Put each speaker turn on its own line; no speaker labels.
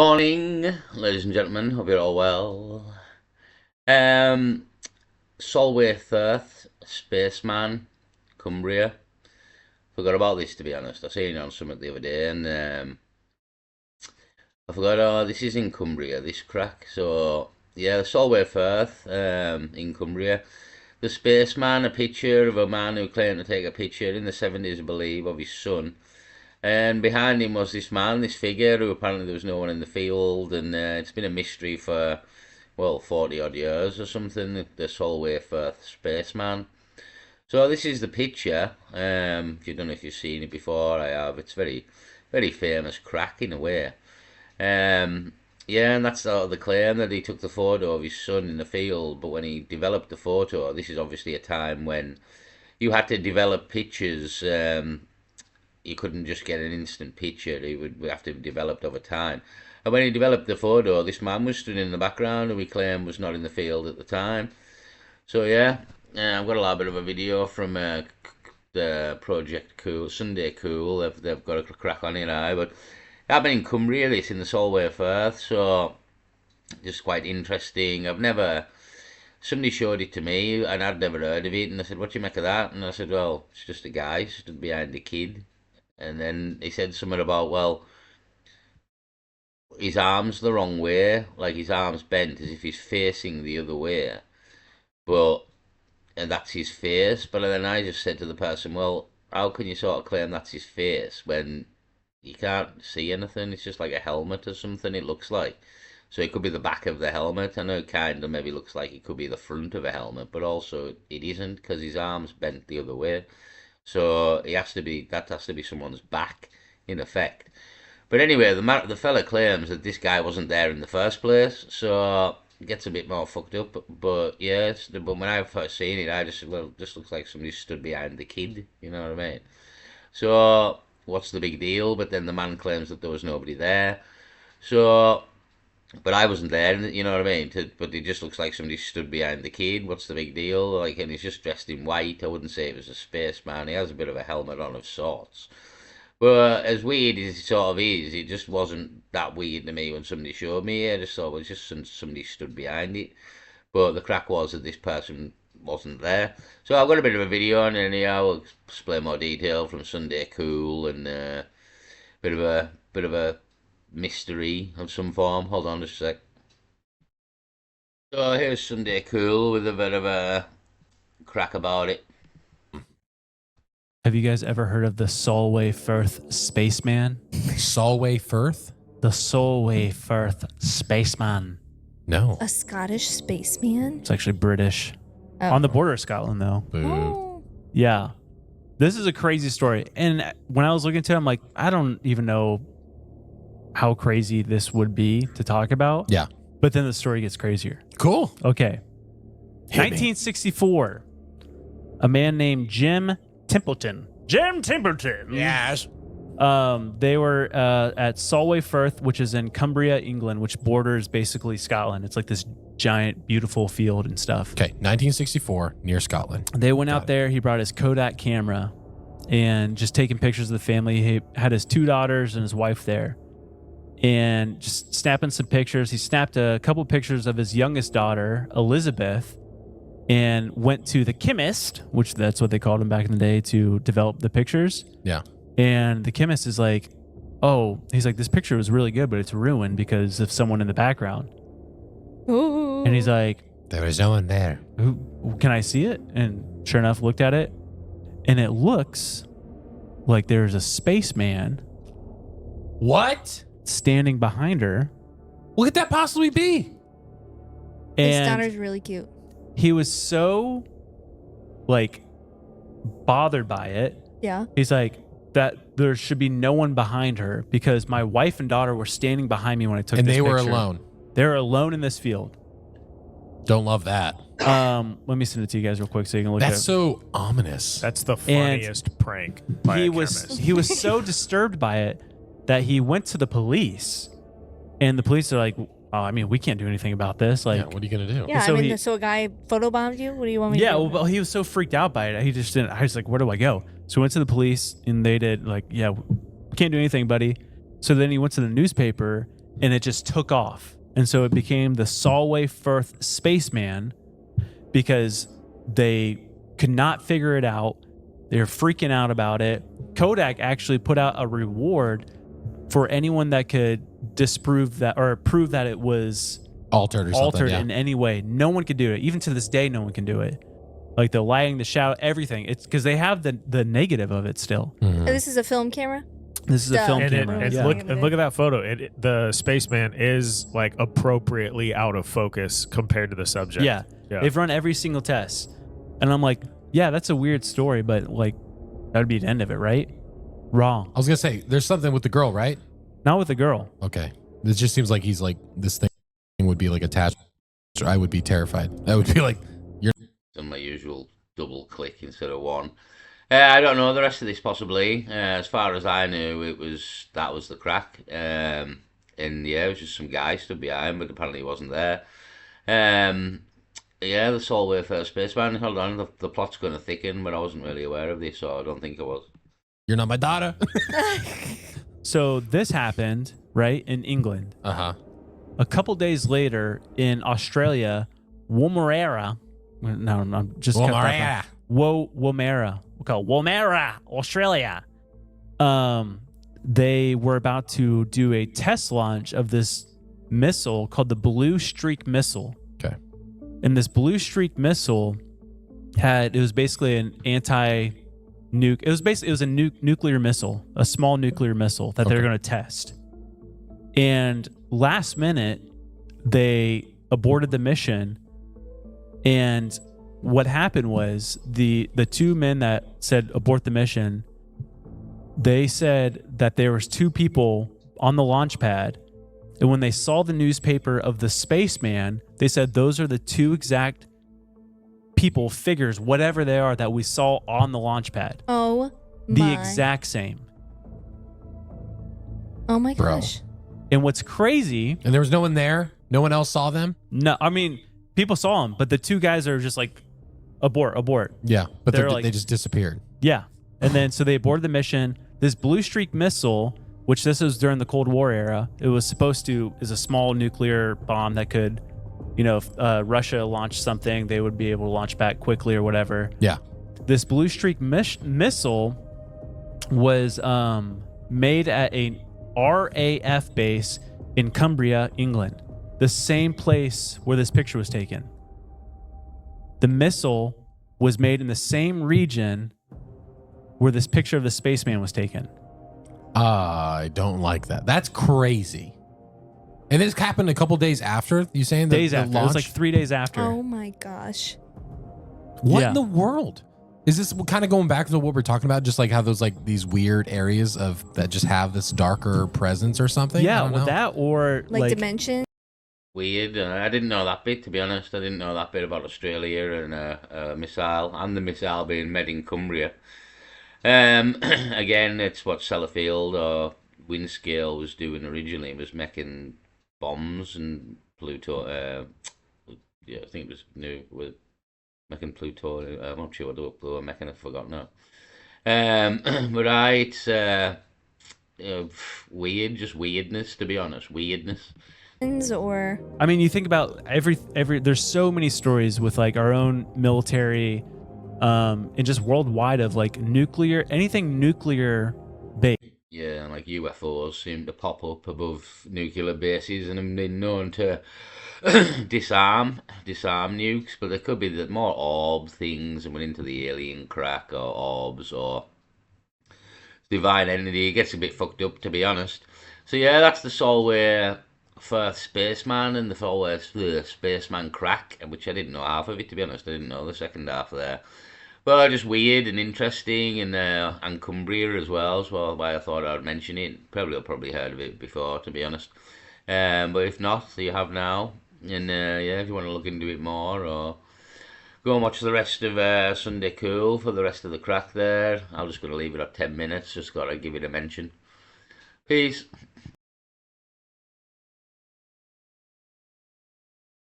Morning, ladies and gentlemen. Hope you're all well. Um, Solway Firth, Spaceman, Cumbria. Forgot about this, to be honest. I seen it on something the other day, and I forgot. Oh, this is in Cumbria. This crack. So yeah, Solway Firth, in Cumbria. The Spaceman, a picture of a man who claimed to take a picture in the 70s, I believe, of his son. And behind him was this man, this figure, who apparently there was no one in the field, and it's been a mystery for, well, 40 odd years or something, the Solway Firth Spaceman. So this is the picture. If you don't know if you've seen it before, I have. It's very, very famous crack in a way. Um, yeah, and that's sort of the claim that he took the photo of his son in the field. But when he developed the photo, this is obviously a time when you had to develop pictures. You couldn't just get an instant picture. It would have to be developed over time. And when he developed the photo, this man was stood in the background, who we claim was not in the field at the time. So yeah, I've got a little bit of a video from the Project Cool, Sunday Cool. They've got a crack on it now, but it happened in Cumbria, this in the Solway Firth. So just quite interesting. Somebody showed it to me, and I'd never heard of it, and I said, "What do you make of that?" And I said, "Well, it's just a guy stood behind a kid." And then he said something about, well, his arm's the wrong way, like his arm's bent as if he's facing the other way. But, and that's his face. But then I just said to the person, well, how can you sort of claim that's his face when you can't see anything? It's just like a helmet or something, it looks like. So it could be the back of the helmet. I know it kind of maybe looks like it could be the front of a helmet, but also it isn't, because his arm's bent the other way. So that has to be someone's back, in effect. But anyway, the fella claims that this guy wasn't there in the first place, so it gets a bit more fucked up. But yes, but when I first seen it, I just said, well, this looks like somebody stood behind the kid. You know what I mean? So what's the big deal? But then the man claims that there was nobody there. So, but I wasn't there, you know what I mean? But it just looks like somebody stood behind the kid. What's the big deal? Like, and he's just dressed in white. I wouldn't say he was a spaceman. He has a bit of a helmet on of sorts. But as weird as it sort of is, it just wasn't that weird to me when somebody showed me. I just thought, well, it's just somebody stood behind it. But the crack was that this person wasn't there. So I've got a bit of a video on it anyhow. I'll explain more detail from Sunday Cool, and bit of a mystery of some form. Hold on just a sec. So here's Sunday Cool with a bit of a crack about it.
Have you guys ever heard of the Solway Firth Spaceman?
Solway Firth?
The Solway Firth Spaceman.
No.
A Scottish spaceman?
It's actually British.
Oh.
On the border of Scotland, though.
Boo.
Oh.
Yeah. This is a crazy story. And when I was looking into it, I'm like, I don't even know how crazy this would be to talk about.
Yeah.
But then the story gets crazier.
Cool.
Okay.
Hit me.
1964. A man named Jim Templeton. Jim Templeton.
Yes.
They were at Solway Firth, which is in Cumbria, England, which borders basically Scotland. It's like this giant, beautiful field and stuff.
Okay, 1964, near Scotland.
They went out there. He brought his Kodak camera and just taking pictures of the family. He had his 2 daughters and his wife there, and just snapping some pictures. He snapped a couple pictures of his youngest daughter, Elizabeth, and went to the chemist, which that's what they called him back in the day, to develop the pictures.
Yeah.
And the chemist is like, oh, he's like, this picture was really good, but it's ruined because of someone in the background.
Ooh.
And he's like,
There was no one there.
who can I see it? And sure enough, looked at it, and it looks like there's a spaceman
What?
standing behind her.
What could that possibly be?
His
And
daughter's really cute.
he was so like bothered by it.
Yeah.
He's like, that there should be no one behind her because my wife and daughter were standing behind me when I took
And
this
they were
picture.
alone.
They were alone in this field.
Don't love that.
Let me send it to you guys real quick so you can look at
That's
it.
so ominous.
That's the funniest prank by
he
a
was
chemist.
he was so disturbed by it that he went to the police, and the police are like, oh, I mean, we can't do anything about this. Like,
yeah, what are you going to do?
Yeah,
so
I mean,
he-
so a guy photobombed you? What do you want me to
yeah,
do?
well, he was so freaked out by it. He just didn't. I was like, where do I go? So he went to the police, and they did like, yeah, we can't do anything, buddy. So then he went to the newspaper, and it just took off. And so it became the Solway Firth Spaceman because they could not figure it out. They were freaking out about it. Kodak actually put out a reward for anyone that could disprove that or prove that it was
Altered or something.
altered
Yeah.
in any way. No one could do it. Even to this day, no one can do it. Like the lighting, the shadow, everything. It's because they have the negative of it still.
Mhm.
Oh, this is a film camera?
This is a
Duh.
film
And,
camera.
and
yeah.
look at that photo. The spaceman is like appropriately out of focus compared to the subject.
Yeah.
Yeah.
They've run every single test. And I'm like, yeah, that's a weird story, but like that would be the end of it, right? Wrong.
I was gonna say there's something with the girl, right?
Not with the girl.
Okay. This just seems like he's like this thing would be like attached. I would be terrified. I would be like,
Done my usual double click instead of one. I don't know the rest of this possibly. As far as I knew, that was the crack. And yeah, it was just some guy stood behind, but apparently he wasn't there. Yeah, the Solway Firth Spaceman. Hold on, the plot's going to thicken, but I wasn't really aware of this, so I don't think I was.
you're not my daughter.
So this happened, right, in England.
Uh-huh.
A couple days later in Australia, Woomera. No, I'm just cut that
Woomera.
out. Woomera. We'll call it Woomera, Australia. They were about to do a test launch of this missile called the Blue Streak missile.
Okay.
And this Blue Streak missile it was basically an anti-nuke. It was a nuclear missile, a small nuclear missile that they were
Okay.
going to test. And last minute, they aborted the mission. And what happened was the two men that said abort the mission, they said that there was two people on the launch pad. And when they saw the newspaper of the spaceman, they said those are the two exact people, figures, whatever they are, that we saw on the launch pad.
Oh
The
my.
exact same.
Oh my
Bro.
gosh.
And what's crazy,
And there was no one there. No one else saw them.
no, I mean, people saw them, but the two guys are just like, abort.
Yeah, but
They're like-
they just disappeared.
Yeah. And then so they aborted the mission. This Blue Streak missile, which this was during the Cold War era, it was supposed to is a small nuclear bomb that could, if Russia launched something, they would be able to launch back quickly or whatever.
Yeah.
This Blue Streak missile was made at a RAF base in Cumbria, England, the same place where this picture was taken. The missile was made in the same region where this picture of the spaceman was taken.
I don't like that. That's crazy. And this happened a couple days after. You saying
Days
the
after. It
launch?
was like 3 days after.
Oh my gosh.
What
Yeah.
in the world? Is this kind of going back to what we're talking about? Just like how those like these weird areas of that just have this darker presence or something? I
Yeah,
don't
well,
know.
that or
Like dimension?
Weird. I didn't know that bit, to be honest. I didn't know that bit about Australia and a missile, and the missile being made in Cumbria. Again, it's what Sellafield or Windscale was doing originally, was making bombs and Pluto. Yeah, I think it was new with making plutonium. I'm not sure what they were making. I've forgotten now. But it's weird, just weirdness. To be honest, weirdness.
Or
I mean, you think about every there's so many stories with like our own military and just worldwide of like anything nuclear based.
Yeah, and like UFOs seem to pop up above nuclear bases and have been known to disarm nukes, but there could be more orb things and went into the alien crack or orbs or divine entity. It gets a bit fucked up, to be honest. So yeah, that's the Solway Firth Spaceman and the Solway Spaceman crack, which I didn't know half of it, to be honest. I didn't know the second half there. Well, just weird and interesting, and Cumbria as well. So why I thought I'd mention it. I've probably heard of it before, to be honest. But if not, so you have now. And yeah, if you want to look into it more, or go and watch the rest of Sunday Cool for the rest of the crack there. I'm just going to leave it at 10 minutes. Just got to give it a mention. Peace.